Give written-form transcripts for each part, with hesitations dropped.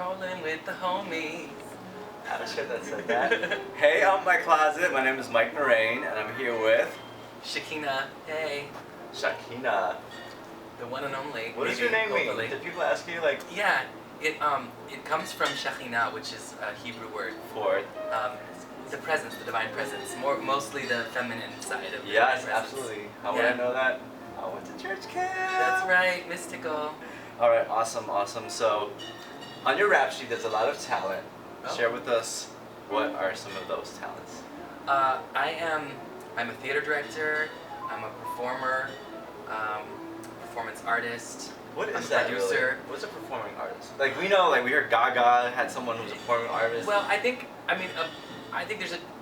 rolling with the homies. Not sure that said that. Hey, I'm my closet. My name is Mike Narain, and I'm here with Shakina, hey. Shakina. The one and only. What does your name mean? Did people ask you like? Yeah, it comes from Shakina, which is a Hebrew word For the presence, the divine presence, mostly the feminine side of the yes, divine presence. absolutely. How would I know that? I went to church camp. That's right, mystical. All right, awesome. So, on your rap sheet, there's a lot of talent. Oh. Share with us what are some of those talents. I'm a theater director. I'm a performer, performance artist. What is I'm a that producer. really? What's a performing artist? Like we know, like we heard Gaga had someone who's a performing artist. Well, I think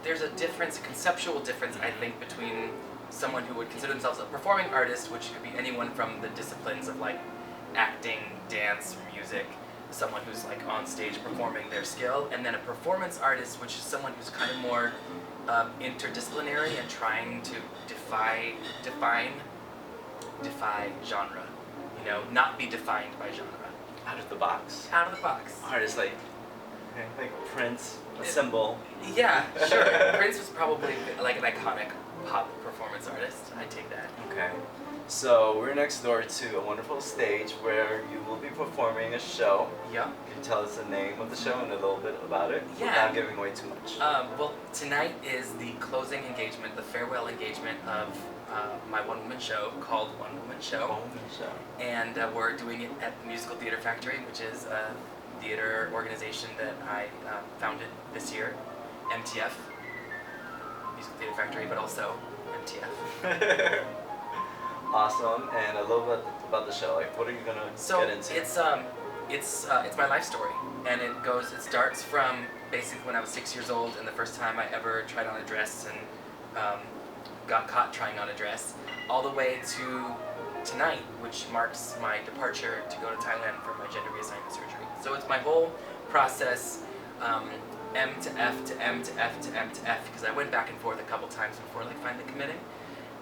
there's a difference, a conceptual difference, I think, between someone who would consider themselves a performing artist, which could be anyone from the disciplines of like acting, dance, music, someone who's like on stage performing their skill, and then a performance artist, which is someone who's kind of more interdisciplinary and trying to define genre, you know, not be defined by genre. Out of the box. Out of the box. Artists like Prince, a symbol. Yeah, sure. Prince was probably like an iconic pop performance artist. I take that. Okay. So we're next door to a wonderful stage where you will be performing a show. Yeah. Can you tell us the name of the show and a little bit about it? Yeah. Without giving away too much. Well, tonight is the closing engagement, the farewell engagement of my one-woman show called One Woman Show. One Woman Show. And we're doing it at the Musical Theater Factory, which is a theater organization that I founded this year, MTF, Musical Theater Factory, but also MTF. Awesome, and a little bit about the show. Like, what are you gonna get into? It's my life story, and it starts from basically when I was 6 years old, and the first time I ever tried on a dress and got caught trying on a dress, all the way to tonight, which marks my departure to go to Thailand for my gender reassignment surgery. So it's my whole process, M to F to M to F to M to F, because I went back and forth a couple times before like finally committing,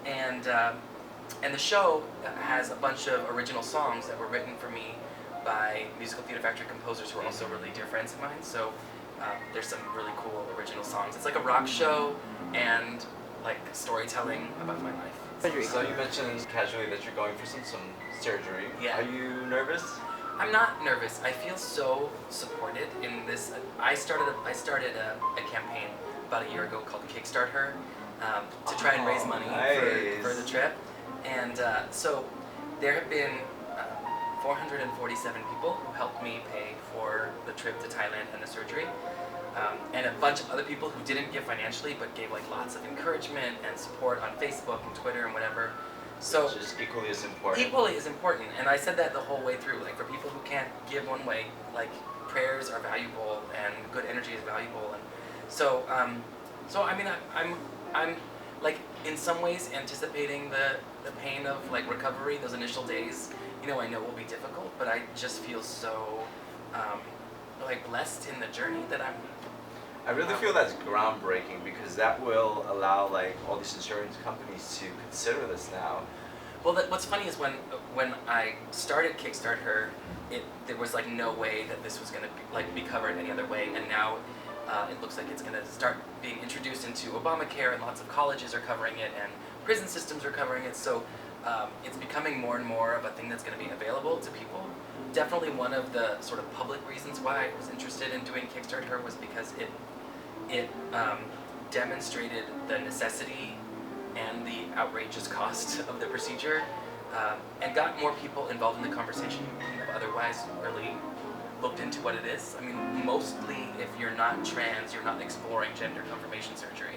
and the show has a bunch of original songs that were written for me by Musical Theater Factory composers who are also really dear friends of mine. So there's some really cool original songs. It's like a rock show and like storytelling about my life. So you mentioned casually that you're going for some surgery. Yeah. Are you nervous? I'm not nervous. I feel so supported in this. I started a campaign about a year ago called Kickstart Her to try and raise money for the trip. And so there have been 447 people who helped me pay for the trip to Thailand and the surgery. And a bunch of other people who didn't give financially but gave like lots of encouragement and support on Facebook and Twitter and whatever. So which is equally as important. Equally as important, and I said that the whole way through. Like for people who can't give one way, like prayers are valuable and good energy is valuable, and so I mean I'm like in some ways anticipating the pain of like recovery. Those initial days, you know, I know will be difficult, but I just feel so like blessed in the journey that I really feel that's groundbreaking because that will allow like all these insurance companies to consider this now. Well, what's funny is when I started Kickstart Her, there was like no way that this was gonna be covered any other way, and now it looks like it's gonna start being introduced into Obamacare, and lots of colleges are covering it, and prison systems are covering it. So it's becoming more and more of a thing that's gonna be available to people. Definitely one of the sort of public reasons why I was interested in doing Kickstart Her was because it demonstrated the necessity and the outrageous cost of the procedure, and got more people involved in the conversation who have otherwise really looked into what it is. I mean, mostly if you're not trans, you're not exploring gender confirmation surgery.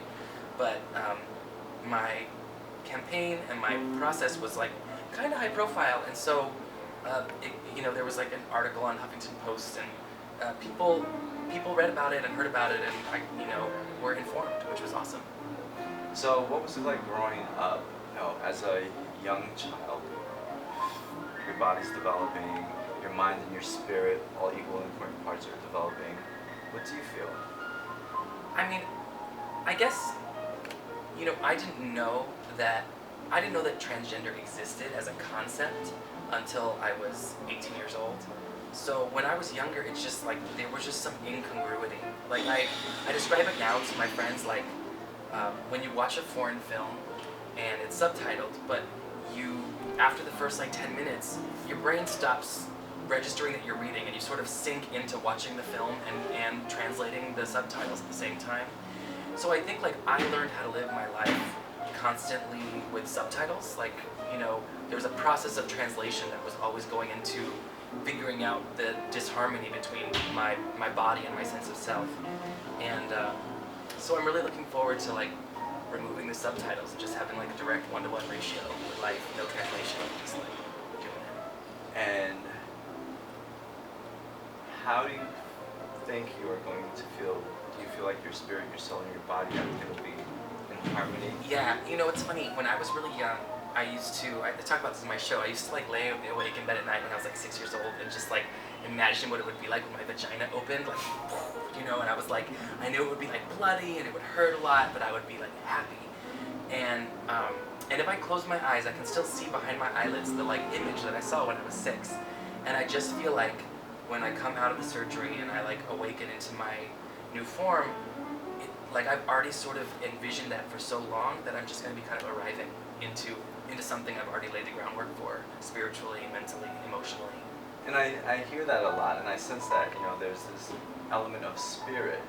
But my campaign and my process was like kind of high profile, and so there was like an article on Huffington Post, and people read about it and heard about it, and were informed, which was awesome. So what was it like growing up, as a young child? Your body's developing, your mind and your spirit, all equal and important parts are developing. What do you feel? I mean, I guess, I didn't know that transgender existed as a concept until I was 18 years old. So when I was younger, it's just like there was just some incongruity. Like I describe it now to my friends like when you watch a foreign film and it's subtitled, but you after the first like 10 minutes, your brain stops registering that you're reading and you sort of sink into watching the film and translating the subtitles at the same time. So I think like I learned how to live my life constantly with subtitles. Like, there was a process of translation that was always going into figuring out the disharmony between my body and my sense of self. And so I'm really looking forward to like removing the subtitles and just having like a direct one-to-one ratio with life, no translation, just like doing it. And how do you think you are going to feel? Do you feel like your spirit, your soul, and your body, everything will be in harmony? Yeah, it's funny. When I was really young, I talk about this in my show, I used to like lay awake in bed at night when I was like 6 years old and just like imagine what it would be like when my vagina opened, like, and I was like, I knew it would be like bloody and it would hurt a lot, but I would be like happy. And if I close my eyes, I can still see behind my eyelids the like image that I saw when I was 6. And I just feel like when I come out of the surgery and I like awaken into my new form, like I've already sort of envisioned that for so long that I'm just going to be kind of arriving into something I've already laid the groundwork for, spiritually, mentally, emotionally. And I hear that a lot, and I sense that, there's this element of spirit.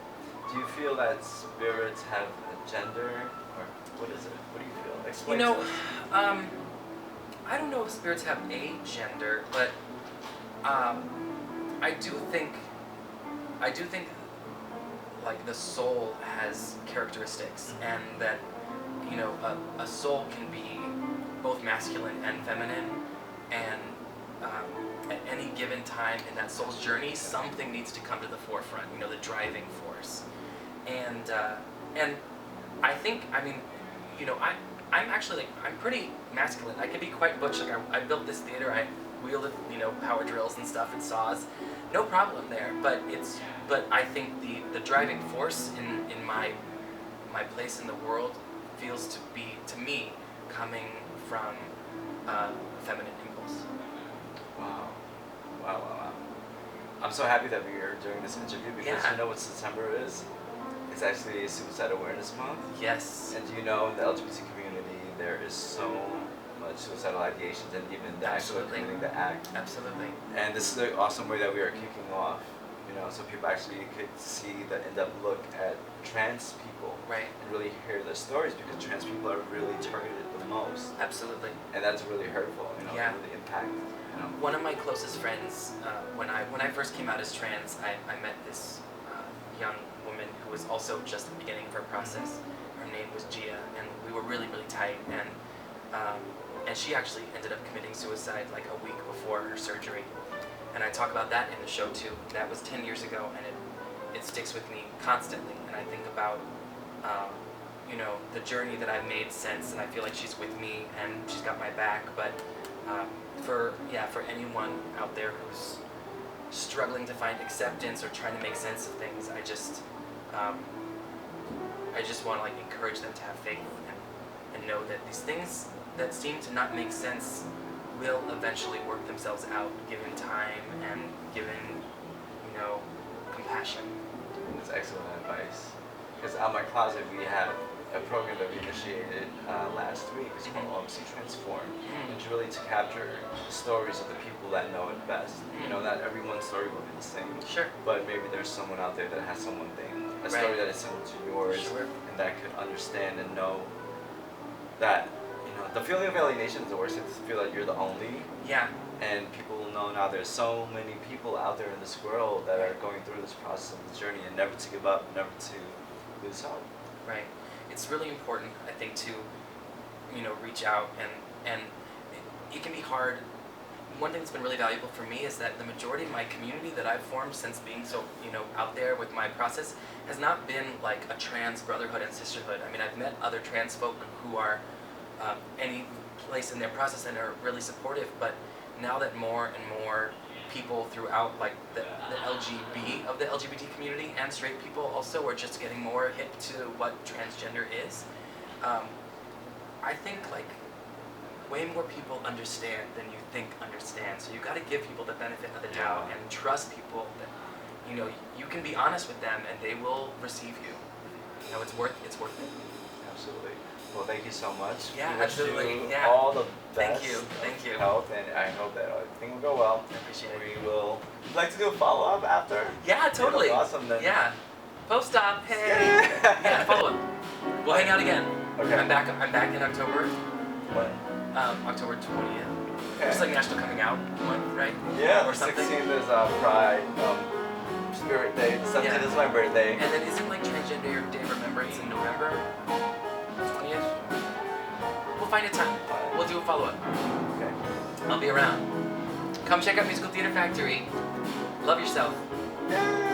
Do you feel that spirits have a gender, or what is it? What do you feel? Explain to us. I don't know if spirits have a gender, but I do think like the soul has characteristics, and that a soul can be both masculine and feminine, and at any given time in that soul's journey, something needs to come to the forefront, the driving force. And I think, I'm actually like, I'm pretty masculine. I can be quite butch. Like I built this theater, I wielded, power drills and stuff and saws. No problem there, but I think the driving force in my place in the world feels to me coming from feminine impulse. Wow. I'm so happy that we are doing this interview because Yeah. you know what September is? It's actually Suicide Awareness Month. Yes. And do you know in the LGBT community there is so much suicidal ideations and even the actual Absolutely. committing the act. Absolutely. And this is an awesome way that we are kicking off, so people actually could see the in-depth look at trans people Right. and really hear their stories because trans people are really targeted the most. Absolutely. And that's really hurtful, Yeah. really impact. One of my closest friends, when I first came out as trans, I met this young woman who was also just at the beginning of her process. Her name was Gia, and we were really, really tight. And she actually ended up committing suicide like a week before her surgery. And I talk about that in the show too. That was 10 years ago, and it sticks with me constantly. And I think about, the journey that I've made since, and I feel like she's with me and she's got my back. But for anyone out there who's struggling to find acceptance or trying to make sense of things, I just want to like encourage them to have faith and know that these things that seem to not make sense will eventually work themselves out, given time and given compassion. That's excellent advice. Because out my closet we have a program that we initiated last week. It's called OMC Transform. Mhm. It's really to capture the stories of the people that know it best. Not everyone's story will be the same. Sure. But maybe there's someone out there that has someone a Right. story that is similar to yours, Sure. and that could understand and know that the feeling of alienation is the worst. It's to feel like you're the only. Yeah. And people will know now there's so many people out there in this world that are going through this process of the journey, and never to give up, never to lose hope. Right. It's really important, I think, to reach out, and it can be hard. One thing that's been really valuable for me is that the majority of my community that I've formed since being so out there with my process has not been like a trans brotherhood and sisterhood. I mean, I've met other trans folk who are any place in their process and are really supportive, but now that more and more people throughout like the LGB of the LGBT community and straight people also are just getting more hip to what transgender is, I think like way more people understand than you think understand. So you got to give people the benefit of the doubt Yeah. and trust people that, you know, you can be honest with them and they will receive you. You know, it's worth it. Absolutely. Well, thank you so much. Yeah, We wish absolutely. you Yeah. all the Thank best. you. Thank you. Health, and I hope that everything will go well. I appreciate it. We will. Would you like to do a follow up after? Yeah, totally. that's awesome then. Yeah. Post-op, hey. Yeah, follow up. We'll hang out again. Okay. I'm back in October. What? October 20th. Okay. It's like National Coming Out month, right? Yeah, Or the something. 16th is Pride, Spirit Day. The 17th Yeah. is my birthday. And then isn't like Transgender Day of Remembrance in November? 20th? We'll find a time. We'll do a follow-up. Okay. I'll be around. Come check out Musical Theater Factory. Love yourself. Yay!